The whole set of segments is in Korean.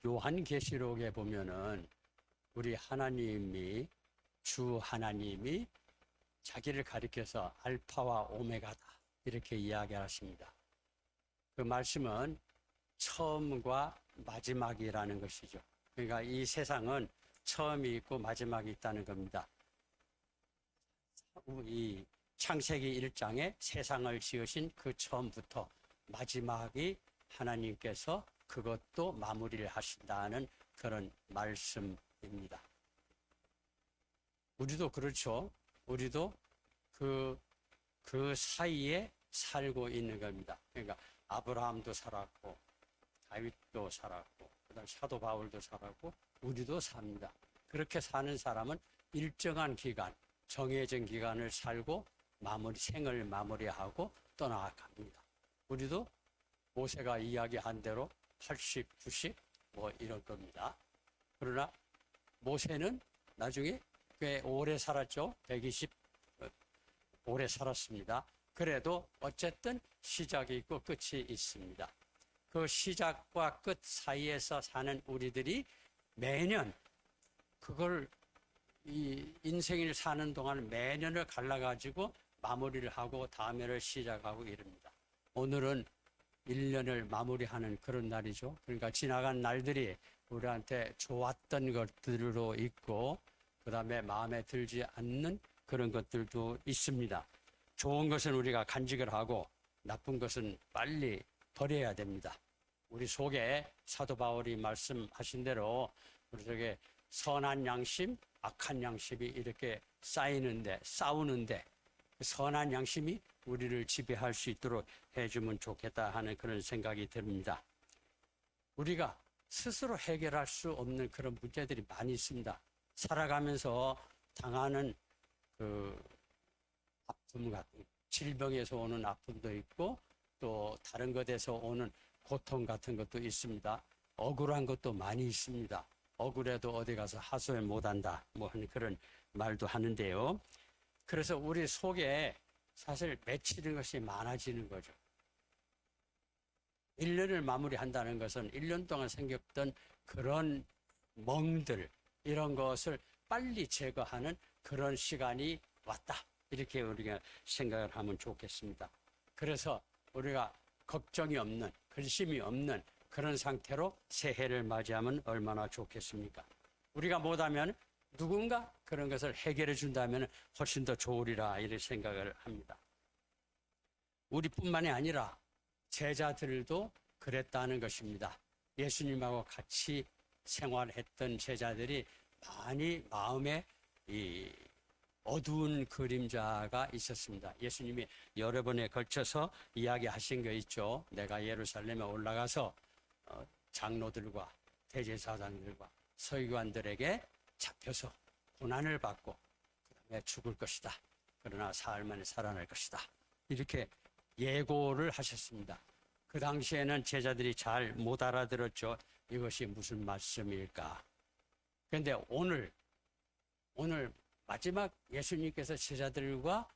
요한계시록에 보면은 우리 하나님이 주 하나님이 자기를 가리켜서 알파와 오메가다 이렇게 이야기하십니다. 그 말씀은 처음과 마지막이라는 것이죠. 그러니까 이 세상은 처음이 있고 마지막이 있다는 겁니다. 이 창세기 1장에 세상을 지으신 그 처음부터 마지막이 하나님께서 그것도 마무리를 하신다는 그런 말씀입니다. 우리도 그렇죠. 우리도 그 사이에 살고 있는 겁니다. 그러니까 아브라함도 살았고 다윗도 살았고 그다음 사도 바울도 살았고 우리도 삽니다. 그렇게 사는 사람은 일정한 기간, 정해진 기간을 살고 생을 마무리하고 떠나갑니다. 우리도 모세가 이야기한 대로 80, 90 뭐 이런 겁니다. 그러나 모세는 나중에 꽤 오래 살았죠. 120 오래 살았습니다. 그래도 어쨌든 시작이 있고 끝이 있습니다. 그 시작과 끝 사이에서 사는 우리들이 매년 그걸 이 인생을 사는 동안 매년을 갈라가지고 마무리를 하고 다음 해를 시작하고 이럽니다. 오늘은 1년을 마무리하는 그런 날이죠. 그러니까 지나간 날들이 우리한테 좋았던 것들로 있고 그 다음에 마음에 들지 않는 그런 것들도 있습니다. 좋은 것은 우리가 간직을 하고 나쁜 것은 빨리 버려야 됩니다. 우리 속에 사도 바울이 말씀하신 대로 우리 속에 선한 양심, 악한 양심이 이렇게 싸우는데 선한 양심이 우리를 지배할 수 있도록 해주면 좋겠다 하는 그런 생각이 듭니다. 우리가 스스로 해결할 수 없는 그런 문제들이 많이 있습니다. 살아가면서 당하는 그 아픔 같은 질병에서 오는 아픔도 있고 또 다른 것에서 오는 고통 같은 것도 있습니다. 억울한 것도 많이 있습니다. 억울해도 어디 가서 하소연 못한다 뭐 하는 그런 말도 하는데요. 그래서 우리 속에 사실 맺히는 것이 많아지는 거죠. 1년을 마무리한다는 것은 1년 동안 생겼던 그런 멍들 이런 것을 빨리 제거하는 그런 시간이 왔다. 이렇게 우리가 생각을 하면 좋겠습니다. 그래서 우리가 걱정이 없는, 근심이 없는 그런 상태로 새해를 맞이하면 얼마나 좋겠습니까? 우리가 못하면 누군가 그런 것을 해결해 준다면 훨씬 더 좋으리라 이렇게 생각을 합니다. 우리뿐만이 아니라 제자들도 그랬다는 것입니다. 예수님하고 같이 생활했던 제자들이 많이 마음에 이 어두운 그림자가 있었습니다. 예수님이 여러 번에 걸쳐서 이야기하신 거 있죠. 내가 예루살렘에 올라가서 장로들과 대제사장들과 서기관들에게 잡혀서 고난을 받고 그 다음에 죽을 것이다. 그러나 사흘 만에 살아날 것이다. 이렇게 예고를 하셨습니다. 그 당시에는 제자들이 잘 못 알아들었죠. 이것이 무슨 말씀일까? 그런데 오늘 마지막 예수님께서 제자들과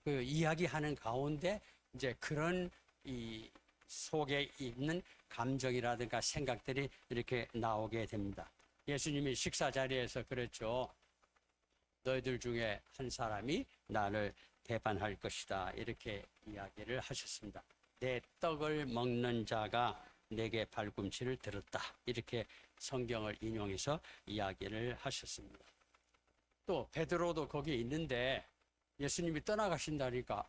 이야기하는 가운데 이제 그런 이 속에 있는 감정이라든가 생각들이 이렇게 나오게 됩니다. 예수님이 식사 자리에서 그랬죠. 너희들 중에 한 사람이 나를 배반할 것이다. 이렇게 이야기를 하셨습니다. 내 떡을 먹는 자가 내게 발꿈치를 들었다. 이렇게 성경을 인용해서 이야기를 하셨습니다. 또 베드로도 거기 있는데 예수님이 떠나가신다니까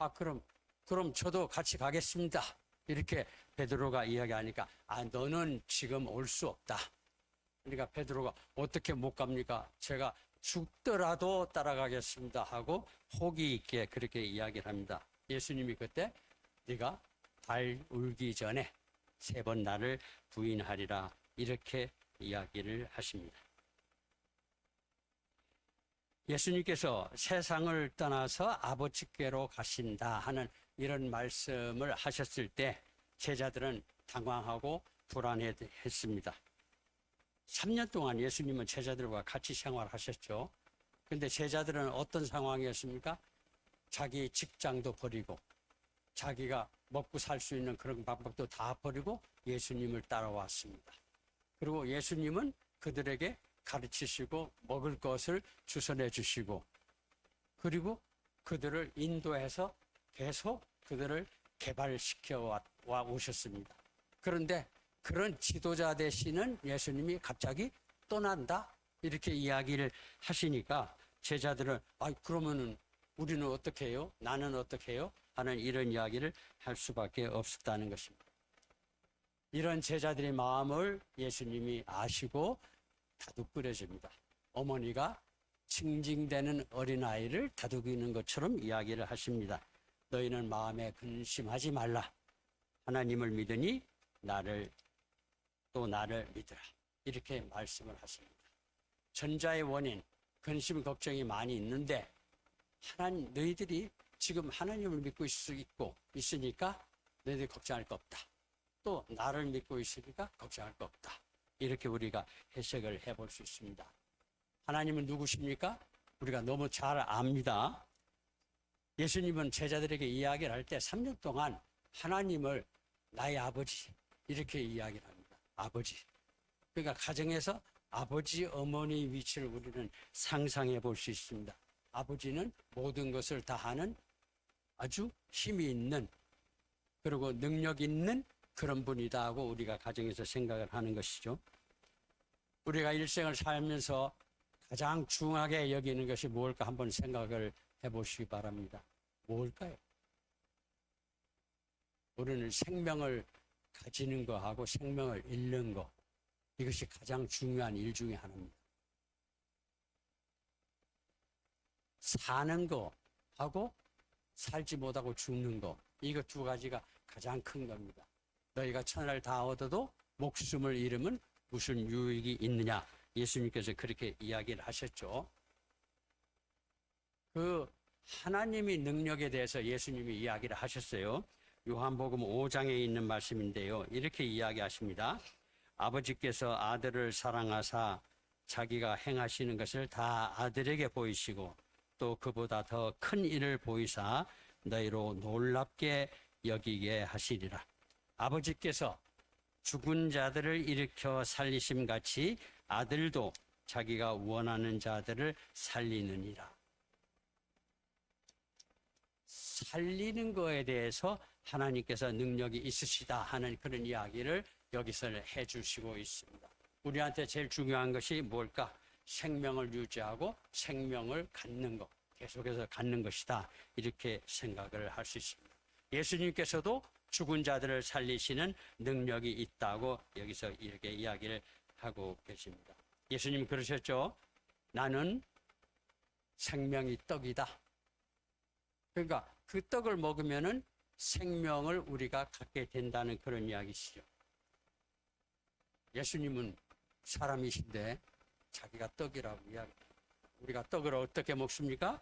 그럼 저도 같이 가겠습니다. 이렇게 베드로가 이야기하니까 너는 지금 올 수 없다. 그러니까 베드로가 어떻게 못 갑니까? 제가 죽더라도 따라가겠습니다 하고 호기 있게 그렇게 이야기를 합니다. 예수님이 그때 네가 발 울기 전에 3번 나를 부인하리라 이렇게 이야기를 하십니다. 예수님께서 세상을 떠나서 아버지께로 가신다 하는 이런 말씀을 하셨을 때 제자들은 당황하고 불안했습니다. 3년 동안 예수님은 제자들과 같이 생활하셨죠. 그런데 제자들은 어떤 상황이었습니까? 자기 직장도 버리고 자기가 먹고 살 수 있는 그런 방법도 다 버리고 예수님을 따라왔습니다. 그리고 예수님은 그들에게 가르치시고 먹을 것을 주선해 주시고 그리고 그들을 인도해서 계속 그들을 개발시켜 와 오셨습니다. 그런데 그런 지도자 되시는 예수님이 갑자기 떠난다? 이렇게 이야기를 하시니까 제자들은 그러면은 우리는 어떻게 해요? 나는 어떻게 해요? 하는 이런 이야기를 할 수밖에 없었다는 것입니다. 이런 제자들의 마음을 예수님이 아시고 다독거려줍니다. 어머니가 징징대는 어린아이를 다독이는 것처럼 이야기를 하십니다. 너희는 마음에 근심하지 말라. 하나님을 믿으니 나를 믿으라. 이렇게 말씀을 하십니다. 전자의 원인, 근심, 걱정이 많이 있는데 너희들이 지금 하나님을 믿고 있으니까 너희들이 걱정할 거 없다. 또 나를 믿고 있으니까 걱정할 거 없다. 이렇게 우리가 해석을 해볼 수 있습니다. 하나님은 누구십니까? 우리가 너무 잘 압니다. 예수님은 제자들에게 이야기를 할 때 3년 동안 하나님을 나의 아버지 이렇게 이야기를 합니다. 아버지. 그러니까 가정에서 아버지, 어머니 위치를 우리는 상상해 볼 수 있습니다. 아버지는 모든 것을 다 하는 아주 힘이 있는 그리고 능력 있는 그런 분이다 하고 우리가 가정에서 생각을 하는 것이죠. 우리가 일생을 살면서 가장 중하게 여기는 것이 무엇일까 한번 생각을 해보시기 바랍니다. 뭘까요? 우리는 생명을 가지는 거하고 생명을 잃는 거, 이것이 가장 중요한 일 중에 하나입니다. 사는 거하고 살지 못하고 죽는 거, 이거 두 가지가 가장 큰 겁니다. 너희가 천하를 다 얻어도 목숨을 잃으면 무슨 유익이 있느냐? 예수님께서 그렇게 이야기를 하셨죠. 그 하나님의 능력에 대해서 예수님이 이야기를 하셨어요. 요한복음 5장에 있는 말씀인데요. 이렇게 이야기하십니다. 아버지께서 아들을 사랑하사 자기가 행하시는 것을 다 아들에게 보이시고 또 그보다 더 큰 일을 보이사 너희로 놀랍게 여기게 하시리라. 아버지께서 죽은 자들을 일으켜 살리심 같이 아들도 자기가 원하는 자들을 살리느니라. 살리는 거에 대해서 하나님께서 능력이 있으시다 하는 그런 이야기를 여기서 해주시고 있습니다. 우리한테 제일 중요한 것이 뭘까? 생명을 유지하고 생명을 갖는 것, 계속해서 갖는 것이다. 이렇게 생각을 할 수 있습니다. 예수님께서도 죽은 자들을 살리시는 능력이 있다고 여기서 이렇게 이야기를 하고 계십니다. 예수님 그러셨죠? 나는 생명이 떡이다. 그러니까 그 떡을 먹으면은 생명을 우리가 갖게 된다는 그런 이야기시죠. 예수님은 사람이신데 자기가 떡이라고 이야기합니다. 우리가 떡을 어떻게 먹습니까?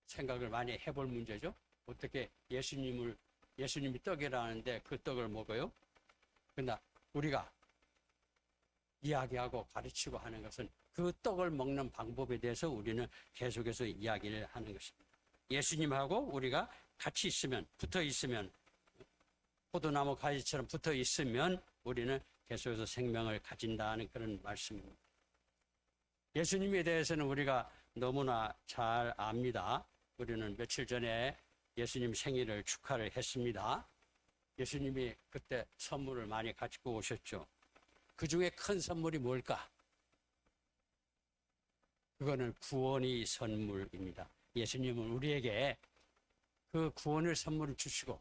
생각을 많이 해볼 문제죠. 어떻게 예수님이 떡이라는데 그 떡을 먹어요? 그러나 우리가 이야기하고 가르치고 하는 것은 그 떡을 먹는 방법에 대해서 우리는 계속해서 이야기를 하는 것입니다. 예수님하고 우리가 같이 있으면, 붙어 있으면, 포도나무 가지처럼 붙어 있으면 우리는 계속해서 생명을 가진다는 그런 말씀입니다. 예수님에 대해서는 우리가 너무나 잘 압니다. 우리는 며칠 전에 예수님 생일을 축하를 했습니다. 예수님이 그때 선물을 많이 가지고 오셨죠. 그 중에 큰 선물이 뭘까? 그거는 구원의 선물입니다. 예수님은 우리에게 그 구원의 선물을 주시고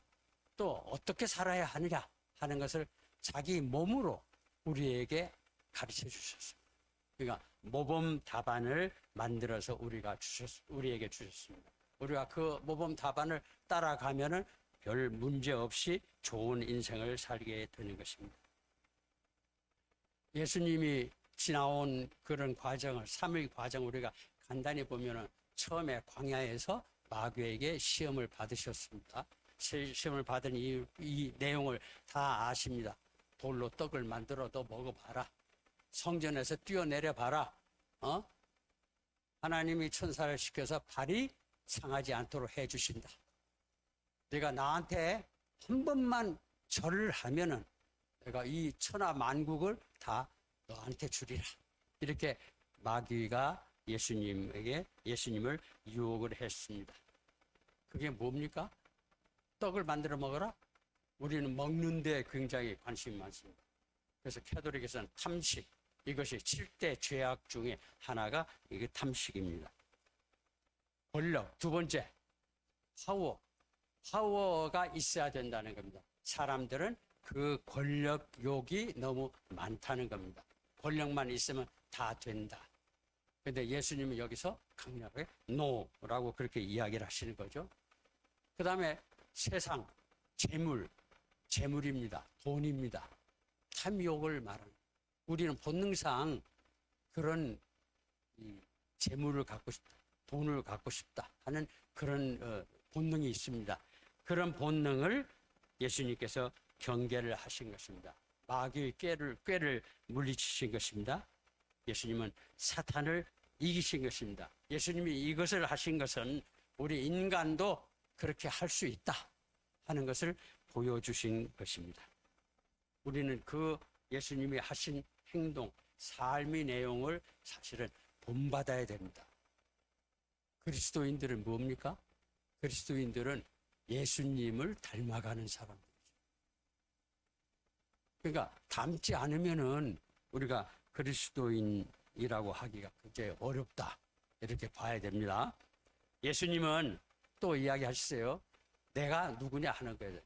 또 어떻게 살아야 하느냐 하는 것을 자기 몸으로 우리에게 가르쳐 주셨습니다. 그러니까 모범 답안을 만들어서 우리에게 주셨습니다. 우리가 그 모범 답안을 따라가면은 별 문제 없이 좋은 인생을 살게 되는 것입니다. 예수님이 지나온 그런 과정을 3일 과정 우리가 간단히 보면은 처음에 광야에서 마귀에게 시험을 받으셨습니다. 시험을 받은 이 내용을 다 아십니다. 돌로 떡을 만들어 너 먹어봐라. 성전에서 뛰어내려 봐라. 하나님이 천사를 시켜서 발이 상하지 않도록 해주신다. 내가 나한테 한 번만 절을 하면은 내가 이 천하 만국을 다 너한테 주리라. 이렇게 마귀가 예수님을 유혹을 했습니다. 그게 뭡니까? 떡을 만들어 먹어라? 우리는 먹는 데 굉장히 관심이 많습니다. 그래서 캐톨릭에서는 탐식, 이것이 7대 죄악 중에 하나가 이게 탐식입니다. 권력, 두 번째, 파워가 있어야 된다는 겁니다. 사람들은 그 권력욕이 너무 많다는 겁니다. 권력만 있으면 다 된다. 근데 예수님은 여기서 강력하게 노라고 그렇게 이야기를 하시는 거죠. 그 다음에 세상, 재물입니다. 돈입니다. 탐욕을 말하는. 우리는 본능상 그런 재물을 갖고 싶다, 돈을 갖고 싶다 하는 그런 본능이 있습니다. 그런 본능을 예수님께서 경계를 하신 것입니다. 마귀의 꾀를 물리치신 것입니다. 예수님은 사탄을 이기신 것입니다. 예수님이 이것을 하신 것은 우리 인간도 그렇게 할 수 있다 하는 것을 보여주신 것입니다. 우리는 그 예수님이 하신 행동, 삶의 내용을 사실은 본받아야 됩니다. 그리스도인들은 뭡니까? 그리스도인들은 예수님을 닮아가는 사람들이죠. 그러니까 닮지 않으면은 우리가 그리스도인이라고 하기가 굉장히 어렵다. 이렇게 봐야 됩니다. 예수님은 또 이야기하셨어요. 내가 누구냐 하는 거예요.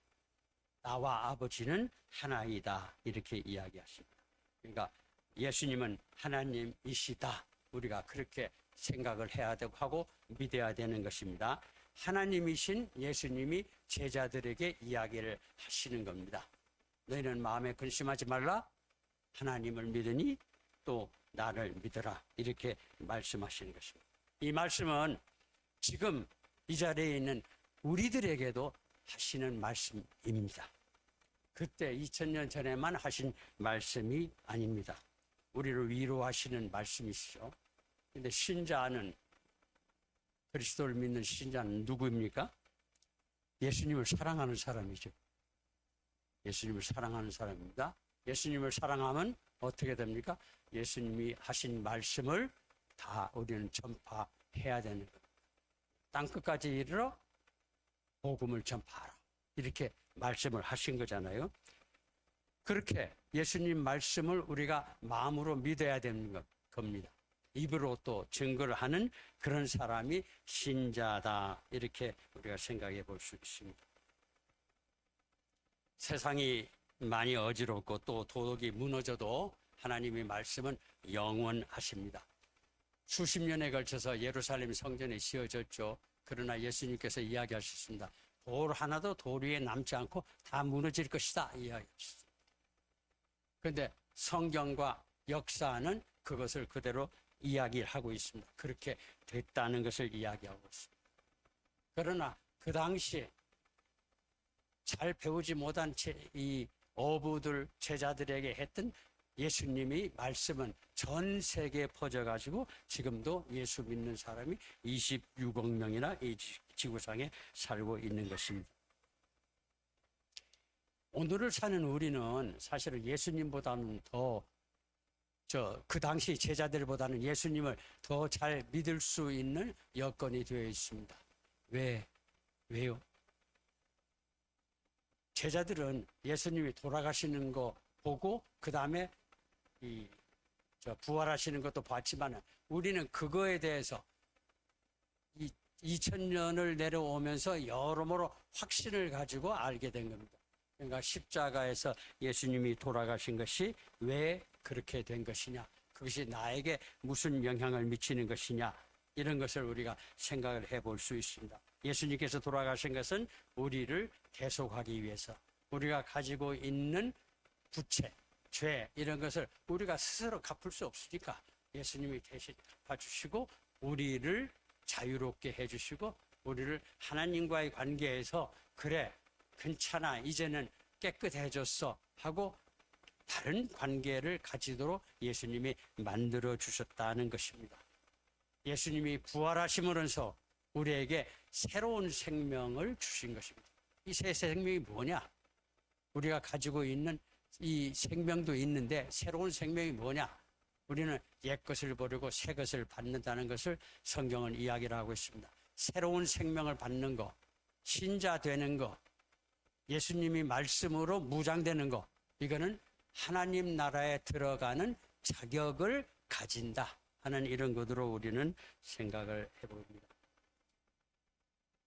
나와 아버지는 하나이다. 이렇게 이야기하십니다. 그러니까 예수님은 하나님이시다. 우리가 그렇게 생각을 해야 되고 하고 믿어야 되는 것입니다. 하나님이신 예수님이 제자들에게 이야기를 하시는 겁니다. 너희는 마음에 근심하지 말라. 하나님을 믿으니 또 나를 믿어라. 이렇게 말씀하시는 것입니다. 이 말씀은 지금 이 자리에 있는 우리들에게도 하시는 말씀입니다. 그때 2000년 전에만 하신 말씀이 아닙니다. 우리를 위로하시는 말씀이시죠. 그런데 신자는, 그리스도를 믿는 신자는 누구입니까? 예수님을 사랑하는 사람이죠. 예수님을 사랑하는 사람입니다. 예수님을 사랑하면 어떻게 됩니까? 예수님이 하신 말씀을 다 우리는 전파해야 되는 겁니다. 땅끝까지 이르러 복음을 전파하라. 이렇게 말씀을 하신 거잖아요. 그렇게 예수님 말씀을 우리가 마음으로 믿어야 되는 겁니다. 입으로 또 증거를 하는 그런 사람이 신자다. 이렇게 우리가 생각해 볼 수 있습니다. 세상이 많이 어지럽고 또 도덕이 무너져도 하나님의 말씀은 영원하십니다. 수십 년에 걸쳐서 예루살렘 성전에 씌워졌죠. 그러나 예수님께서 이야기하셨습니다. 돌 하나도 돌 위에 남지 않고 다 무너질 것이다 이야기하셨습니다. 그런데 성경과 역사는 그것을 그대로 이야기를 하고 있습니다. 그렇게 됐다는 것을 이야기하고 있습니다. 그러나 그 당시에 잘 배우지 못한 이 어부들, 제자들에게 했던 예수님이 말씀은 전 세계에 퍼져가지고 지금도 예수 믿는 사람이 26억 명이나 이 지구상에 살고 있는 것입니다. 오늘을 사는 우리는 사실은 예수님보다는 그 당시 제자들보다는 예수님을 더 잘 믿을 수 있는 여건이 되어 있습니다. 왜요? 제자들은 예수님이 돌아가시는 거 보고 그 다음에 부활하시는 것도 봤지만 우리는 그거에 대해서 2000년을 내려오면서 여러모로 확신을 가지고 알게 된 겁니다. 그러니까 십자가에서 예수님이 돌아가신 것이 왜 그렇게 된 것이냐, 그것이 나에게 무슨 영향을 미치는 것이냐, 이런 것을 우리가 생각을 해볼 수 있습니다. 예수님께서 돌아가신 것은 우리를 대속하기 위해서, 우리가 가지고 있는 부채, 죄 이런 것을 우리가 스스로 갚을 수 없으니까 예수님이 대신 갚아주시고 우리를 자유롭게 해주시고 우리를 하나님과의 관계에서 그래 괜찮아 이제는 깨끗해졌어 하고 다른 관계를 가지도록 예수님이 만들어 주셨다는 것입니다. 예수님이 부활하심으로써 우리에게 새로운 생명을 주신 것입니다. 이 새 생명이 뭐냐? 우리가 가지고 있는 이 생명도 있는데 새로운 생명이 뭐냐? 우리는 옛 것을 버리고 새 것을 받는다는 것을 성경은 이야기를 하고 있습니다. 새로운 생명을 받는 거, 신자 되는 거, 예수님이 말씀으로 무장되는 거, 이거는 하나님 나라에 들어가는 자격을 가진다 하는 이런 것으로 우리는 생각을 해봅니다.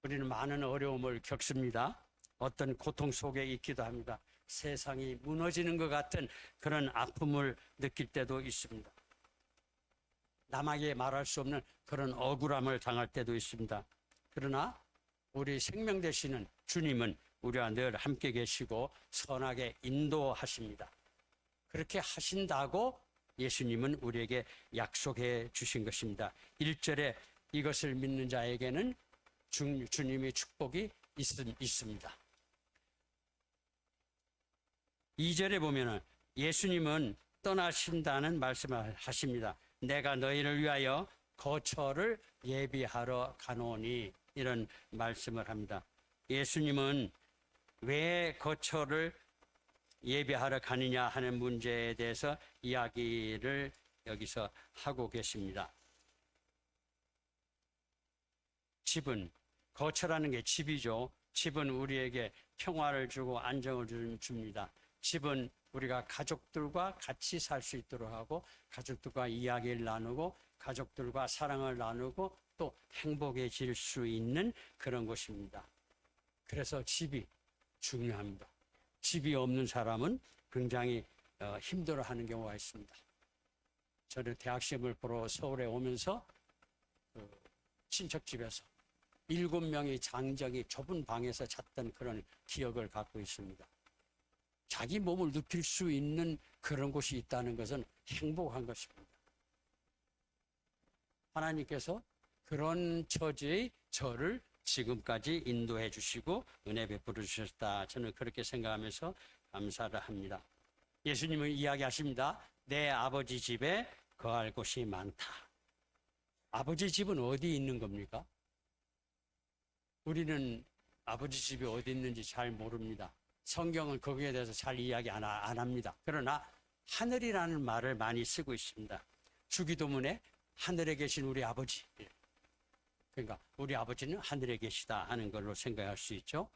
우리는 많은 어려움을 겪습니다. 어떤 고통 속에 있기도 합니다. 세상이 무너지는 것 같은 그런 아픔을 느낄 때도 있습니다. 남에게 말할 수 없는 그런 억울함을 당할 때도 있습니다. 그러나 우리 생명 되시는 주님은 우리와 늘 함께 계시고 선하게 인도하십니다. 그렇게 하신다고 예수님은 우리에게 약속해 주신 것입니다. 1절에 이것을 믿는 자에게는 주님의 축복이 있습니다. 2절에 보면은 예수님은 떠나신다는 말씀을 하십니다. 내가 너희를 위하여 거처를 예비하러 가노니, 이런 말씀을 합니다. 예수님은 왜 거처를 예비하러 가느냐 하는 문제에 대해서 이야기를 여기서 하고 계십니다. 집은, 거처라는 게 집이죠. 집은 우리에게 평화를 주고 안정을 줍니다. 집은 우리가 가족들과 같이 살 수 있도록 하고, 가족들과 이야기를 나누고, 가족들과 사랑을 나누고, 또 행복해질 수 있는 그런 곳입니다. 그래서 집이 중요합니다. 집이 없는 사람은 굉장히 힘들어하는 경우가 있습니다. 저는 대학 시험을 보러 서울에 오면서 친척집에서 7명의 장정이 좁은 방에서 잤던 그런 기억을 갖고 있습니다. 자기 몸을 눕힐 수 있는 그런 곳이 있다는 것은 행복한 것입니다. 하나님께서 그런 처지의 저를 지금까지 인도해 주시고 은혜 베풀어 주셨다. 저는 그렇게 생각하면서 감사를 합니다. 예수님은 이야기하십니다. 내 아버지 집에 거할 곳이 많다. 아버지 집은 어디 있는 겁니까? 우리는 아버지 집이 어디 있는지 잘 모릅니다. 성경은 거기에 대해서 잘 이야기 안 합니다. 그러나 하늘이라는 말을 많이 쓰고 있습니다. 주기도문에 하늘에 계신 우리 아버지, 그러니까 우리 아버지는 하늘에 계시다 하는 걸로 생각할 수 있죠.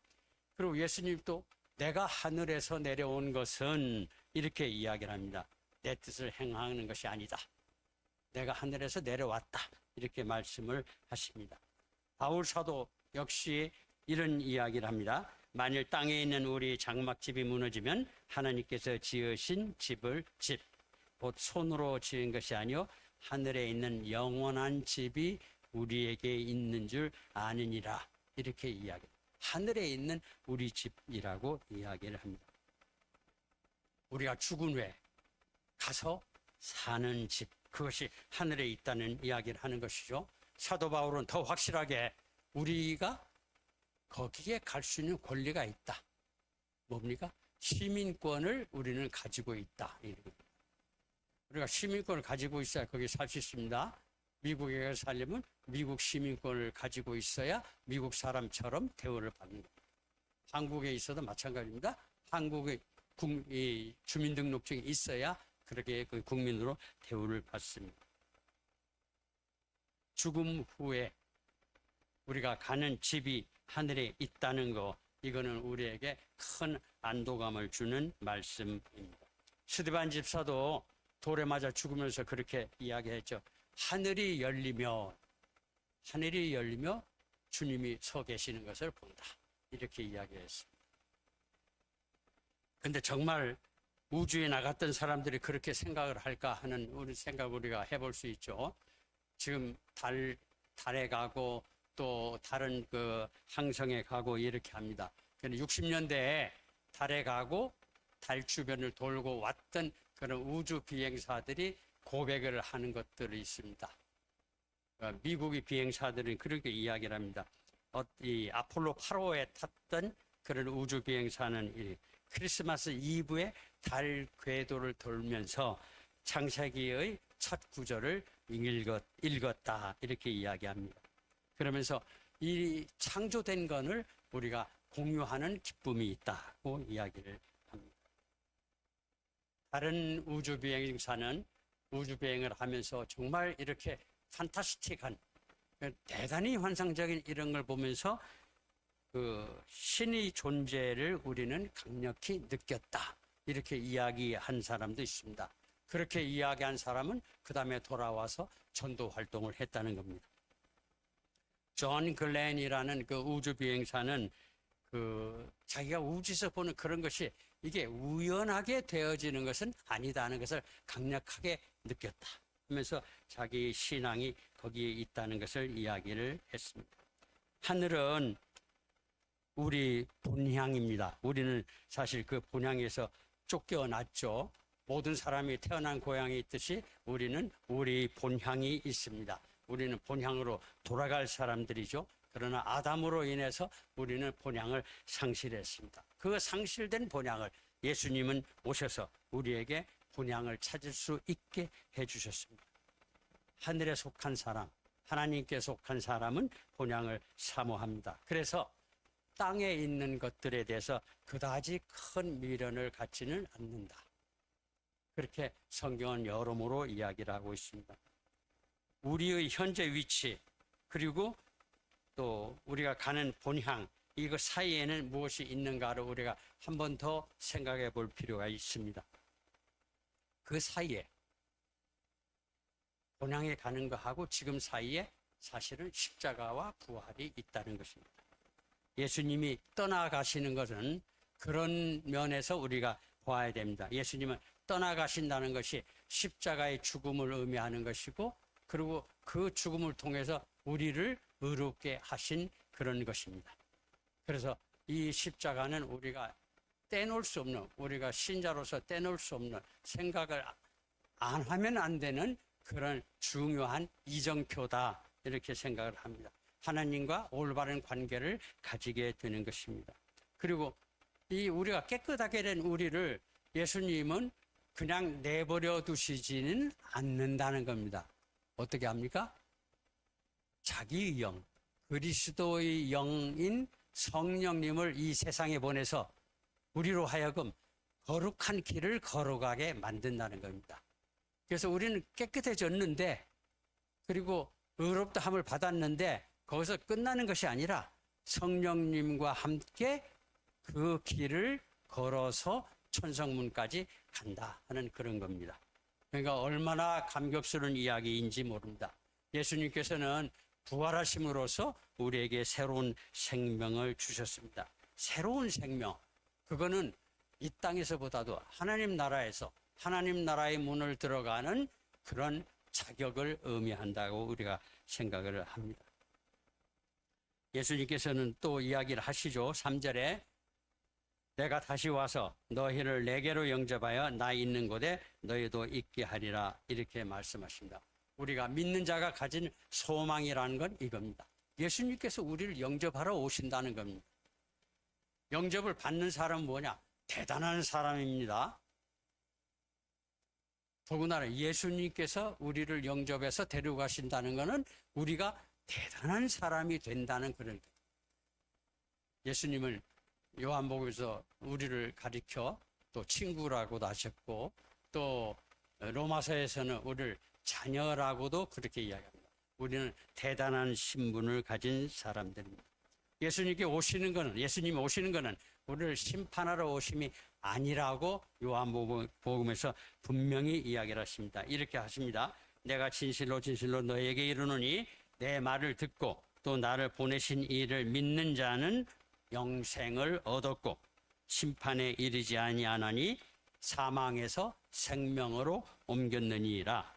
그리고 예수님도 내가 하늘에서 내려온 것은 이렇게 이야기를 합니다. 내 뜻을 행하는 것이 아니다. 내가 하늘에서 내려왔다. 이렇게 말씀을 하십니다. 바울 사도 역시 이런 이야기를 합니다. 만일 땅에 있는 우리 장막집이 무너지면 하나님께서 지으신 집, 곧 손으로 지은 것이 아니요 하늘에 있는 영원한 집이 우리에게 있는 줄 아느니라. 이렇게 이야기. 하늘에 있는 우리 집이라고 이야기를 합니다. 우리가 죽은 후에 가서 사는 집, 그것이 하늘에 있다는 이야기를 하는 것이죠. 사도 바울은 더 확실하게 우리가 거기에 갈 수 있는 권리가 있다. 뭡니까? 시민권을 우리는 가지고 있다. 우리가 시민권을 가지고 있어야 거기 살 수 있습니다. 미국에 살려면 미국 시민권을 가지고 있어야 미국 사람처럼 대우를 받는 겁니다. 한국에 있어도 마찬가지입니다. 한국의 주민등록증이 있어야 그렇게 그 국민으로 대우를 받습니다. 죽음 후에 우리가 가는 집이 하늘에 있다는 거, 이거는 우리에게 큰 안도감을 주는 말씀입니다. 스데반 집사도 돌에 맞아 죽으면서 그렇게 이야기했죠. 하늘이 열리며 주님이 서 계시는 것을 본다. 이렇게 이야기했습니다. 근데 정말 우주에 나갔던 사람들이 그렇게 생각을 할까 하는 우리 생각 우리가 해볼 수 있죠. 지금 달에 가고 또 다른 그 항성에 가고 이렇게 합니다. 60년대에 달에 가고 달 주변을 돌고 왔던 그런 우주 비행사들이 고백을 하는 것들이 있습니다. 미국의 비행사들은 그렇게 이야기를 합니다. 이 아폴로 8호에 탔던 그런 우주 비행사는 크리스마스 이브에 달 궤도를 돌면서 창세기의 첫 구절을 읽었다. 이렇게 이야기합니다. 그러면서 이 창조된 것을 우리가 공유하는 기쁨이 있다고 이야기를 합니다. 다른 우주 비행사는 우주 비행을 하면서 정말 이렇게 판타스틱한 대단히 환상적인 이런 걸 보면서 그 신의 존재를 우리는 강력히 느꼈다. 이렇게 이야기한 사람도 있습니다. 그렇게 이야기한 사람은 그 다음에 돌아와서 전도 활동을 했다는 겁니다. 존 글렌이라는 그 우주 비행사는 그 자기가 우주에서 보는 그런 것이 이게 우연하게 되어지는 것은 아니다는 것을 강력하게 느꼈다 하면서 자기 신앙이 거기에 있다는 것을 이야기를 했습니다. 하늘은 우리 본향입니다. 우리는 사실 그 본향에서 쫓겨났죠. 모든 사람이 태어난 고향이 있듯이 우리는 우리 본향이 있습니다. 우리는 본향으로 돌아갈 사람들이죠. 그러나 아담으로 인해서 우리는 본향을 상실했습니다. 그 상실된 본향을 예수님은 오셔서 우리에게 본향을 찾을 수 있게 해주셨습니다. 하늘에 속한 사람, 하나님께 속한 사람은 본향을 사모합니다. 그래서 땅에 있는 것들에 대해서 그다지 큰 미련을 갖지는 않는다. 그렇게 성경은 여러모로 이야기를 하고 있습니다. 우리의 현재 위치 그리고 또 우리가 가는 본향 이거 사이에는 무엇이 있는가를 우리가 한 번 더 생각해 볼 필요가 있습니다. 그 사이에 본향에 가는 것하고 지금 사이에 사실은 십자가와 부활이 있다는 것입니다. 예수님이 떠나가시는 것은 그런 면에서 우리가 봐야 됩니다. 예수님은 떠나가신다는 것이 십자가의 죽음을 의미하는 것이고 그리고 그 죽음을 통해서 우리를 의롭게 하신 그런 것입니다. 그래서 이 십자가는 우리가 떼놓을 수 없는, 우리가 신자로서 떼놓을 수 없는, 생각을 안 하면 안 되는 그런 중요한 이정표다 이렇게 생각을 합니다. 하나님과 올바른 관계를 가지게 되는 것입니다. 그리고 이 우리가 깨끗하게 된 우리를 예수님은 그냥 내버려 두시지는 않는다는 겁니다. 어떻게 합니까? 자기의 영, 그리스도의 영인 성령님을 이 세상에 보내서 우리로 하여금 거룩한 길을 걸어가게 만든다는 겁니다. 그래서 우리는 깨끗해졌는데 그리고 의롭다함을 받았는데 거기서 끝나는 것이 아니라 성령님과 함께 그 길을 걸어서 천성문까지 간다 하는 그런 겁니다. 그러니까 얼마나 감격스러운 이야기인지 모릅니다. 예수님께서는 부활하심으로써 우리에게 새로운 생명을 주셨습니다. 새로운 생명, 그거는 이 땅에서보다도 하나님 나라에서 하나님 나라의 문을 들어가는 그런 자격을 의미한다고 우리가 생각을 합니다. 예수님께서는 또 이야기를 하시죠. 3절에 내가 다시 와서 너희를 내게로 영접하여 나 있는 곳에 너희도 있게 하리라 이렇게 말씀하십니다. 우리가 믿는 자가 가진 소망이라는 건 이겁니다. 예수님께서 우리를 영접하러 오신다는 겁니다. 영접을 받는 사람은 뭐냐? 대단한 사람입니다. 더군다나 예수님께서 우리를 영접해서 데려가신다는 것은 우리가 대단한 사람이 된다는 그런 거예요. 예수님을 요한복음에서 우리를 가리켜 또 친구라고도 하셨고 또 로마서에서는 우리를 자녀라고도 그렇게 이야기합니다. 우리는 대단한 신분을 가진 사람들입니다. 예수님이 오시는 것은 우리를 심판하러 오심이 아니라고 요한복음에서 분명히 이야기를 하십니다. 이렇게 하십니다. 내가 진실로 진실로 너에게 이르노니 내 말을 듣고 또 나를 보내신 이를 믿는 자는 영생을 얻었고 심판에 이르지 아니하나니 사망에서 생명으로 옮겼느니라.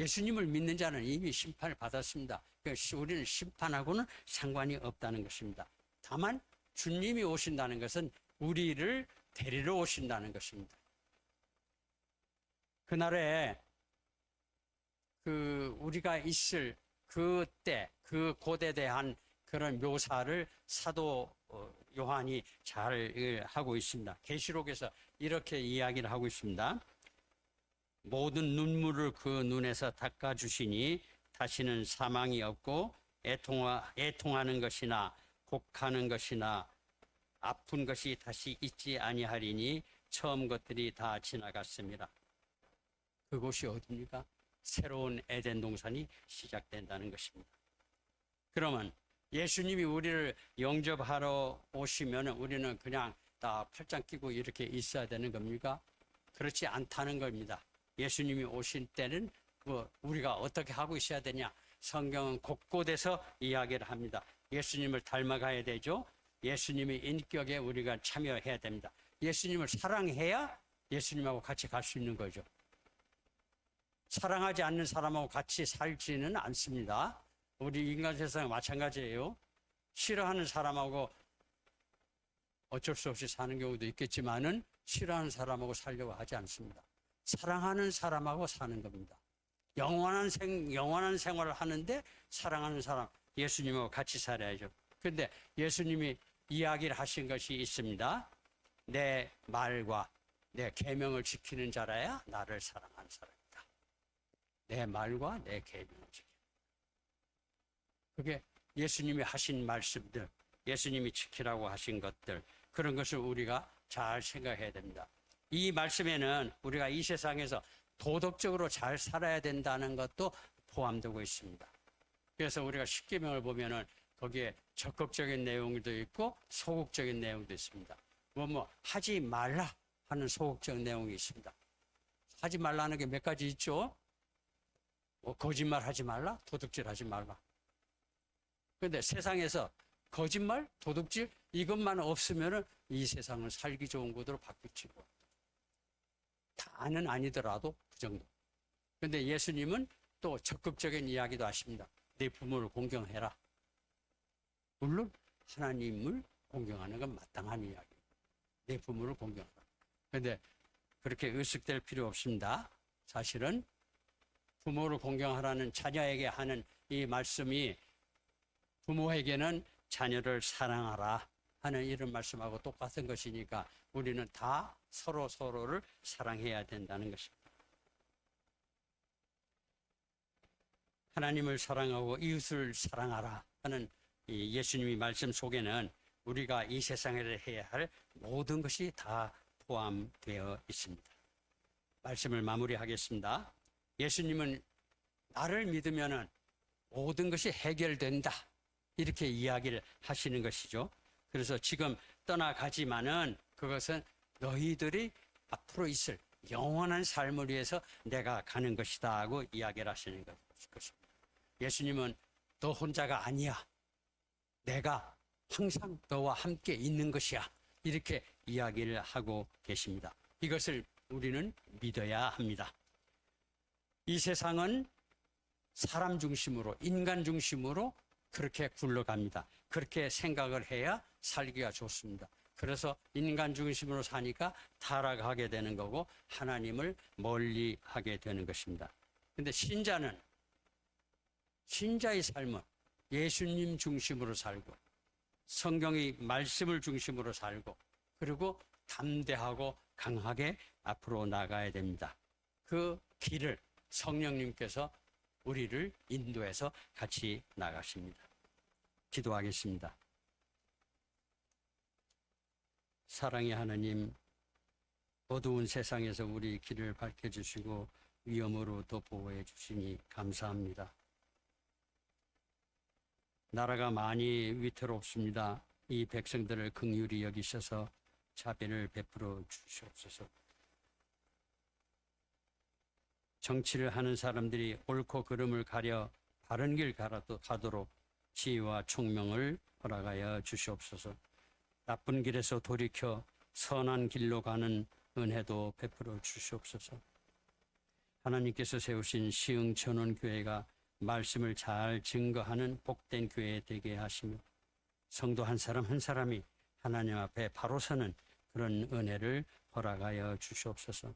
예수님을 믿는 자는 이미 심판을 받았습니다. 우리는 심판하고는 상관이 없다는 것입니다. 다만 주님이 오신다는 것은 우리를 데리러 오신다는 것입니다. 그날에 우리가 있을 그때 그 곳에 대한 그런 묘사를 사도 요한이 잘 하고 있습니다. 계시록에서 이렇게 이야기를 하고 있습니다. 모든 눈물을 그 눈에서 닦아주시니 다시는 사망이 없고 애통하는 것이나 곡하는 것이나 아픈 것이 다시 있지 아니하리니 처음 것들이 다 지나갔습니다. 그곳이 어디입니까? 새로운 에덴 동산이 시작된다는 것입니다. 그러면 예수님이 우리를 영접하러 오시면 우리는 그냥 다 팔짱 끼고 이렇게 있어야 되는 겁니까? 그렇지 않다는 겁니다. 예수님이 오실 때는 우리가 어떻게 하고 있어야 되냐? 성경은 곳곳에서 이야기를 합니다. 예수님을 닮아가야 되죠. 예수님의 인격에 우리가 참여해야 됩니다. 예수님을 사랑해야 예수님하고 같이 갈 수 있는 거죠. 사랑하지 않는 사람하고 같이 살지는 않습니다. 우리 인간 세상은 마찬가지예요. 싫어하는 사람하고 어쩔 수 없이 사는 경우도 있겠지만은 싫어하는 사람하고 살려고 하지 않습니다. 사랑하는 사람하고 사는 겁니다. 영원한 생활을 하는데 사랑하는 사람, 예수님하고 같이 살아야죠. 그런데 예수님이 이야기를 하신 것이 있습니다. 내 말과 내 계명을 지키는 자라야 나를 사랑하는 사람이다. 내 말과 내 계명을 지키는. 그게 예수님이 하신 말씀들, 예수님이 지키라고 하신 것들, 그런 것을 우리가 잘 생각해야 됩니다. 이 말씀에는 우리가 이 세상에서 도덕적으로 잘 살아야 된다는 것도 포함되고 있습니다. 그래서 우리가 십계명을 보면은 거기에 적극적인 내용도 있고 소극적인 내용도 있습니다. 하지 말라 하는 소극적인 내용이 있습니다. 하지 말라는 게 몇 가지 있죠. 거짓말 하지 말라, 도둑질 하지 말라. 그런데 세상에서 거짓말, 도둑질 이것만 없으면은 이 세상을 살기 좋은 곳으로 바뀌고 다는 아니더라도 그 정도. 그런데 예수님은 또 적극적인 이야기도 하십니다. 네 부모를 공경해라. 물론 하나님을 공경하는 건 마땅한 이야기. 내 부모를 공경하라. 그런데 그렇게 의식될 필요 없습니다. 사실은 부모를 공경하라는 자녀에게 하는 이 말씀이 부모에게는 자녀를 사랑하라 하는 이런 말씀하고 똑같은 것이니까 우리는 다 서로를 사랑해야 된다는 것입니다. 하나님을 사랑하고 이웃을 사랑하라 하는 이 예수님의 말씀 속에는 우리가 이 세상에 해야 할 모든 것이 다 포함되어 있습니다. 말씀을 마무리하겠습니다. 예수님은 나를 믿으면 모든 것이 해결된다 이렇게 이야기를 하시는 것이죠. 그래서 지금 떠나가지만은 그것은 너희들이 앞으로 있을 영원한 삶을 위해서 내가 가는 것이다 하고 이야기를 하시는 것입니다. 예수님은 너 혼자가 아니야. 내가 항상 너와 함께 있는 것이야. 이렇게 이야기를 하고 계십니다. 이것을 우리는 믿어야 합니다. 이 세상은 사람 중심으로, 인간 중심으로 그렇게 굴러갑니다. 그렇게 생각을 해야 살기가 좋습니다. 그래서 인간 중심으로 사니까 타락하게 되는 거고 하나님을 멀리 하게 되는 것입니다. 그런데 신자의 삶은 예수님 중심으로 살고 성경의 말씀을 중심으로 살고 그리고 담대하고 강하게 앞으로 나가야 됩니다. 그 길을 성령님께서 우리를 인도해서 같이 나가십니다. 기도하겠습니다. 사랑의 하나님, 어두운 세상에서 우리 길을 밝혀주시고 위험으로도 보호해 주시니 감사합니다. 나라가 많이 위태롭습니다. 이 백성들을 긍휼히 여기셔서 자비를 베풀어 주시옵소서. 정치를 하는 사람들이 옳고 그름을 가려 바른 길 가도록 지혜와 총명을 허락하여 주시옵소서. 나쁜 길에서 돌이켜 선한 길로 가는 은혜도 베풀어 주시옵소서. 하나님께서 세우신 시흥천원교회가 말씀을 잘 증거하는 복된 교회 되게 하시며 성도 한 사람 한 사람이 하나님 앞에 바로 서는 그런 은혜를 허락하여 주시옵소서.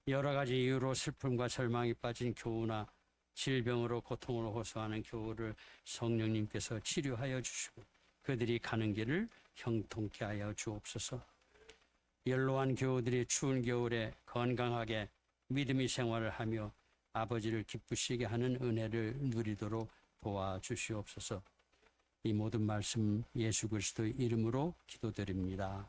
여러 가지 이유로 슬픔과 절망이 빠진 교우나 질병으로 고통으로 호소하는 교우를 성령님께서 치료하여 주시고 그들이 가는 길을 형통케 하여 주옵소서. 연로한 교우들이 추운 겨울에 건강하게 믿음의 생활을 하며 아버지를 기쁘시게 하는 은혜를 누리도록 도와주시옵소서. 이 모든 말씀 예수 그리스도의 이름으로 기도드립니다.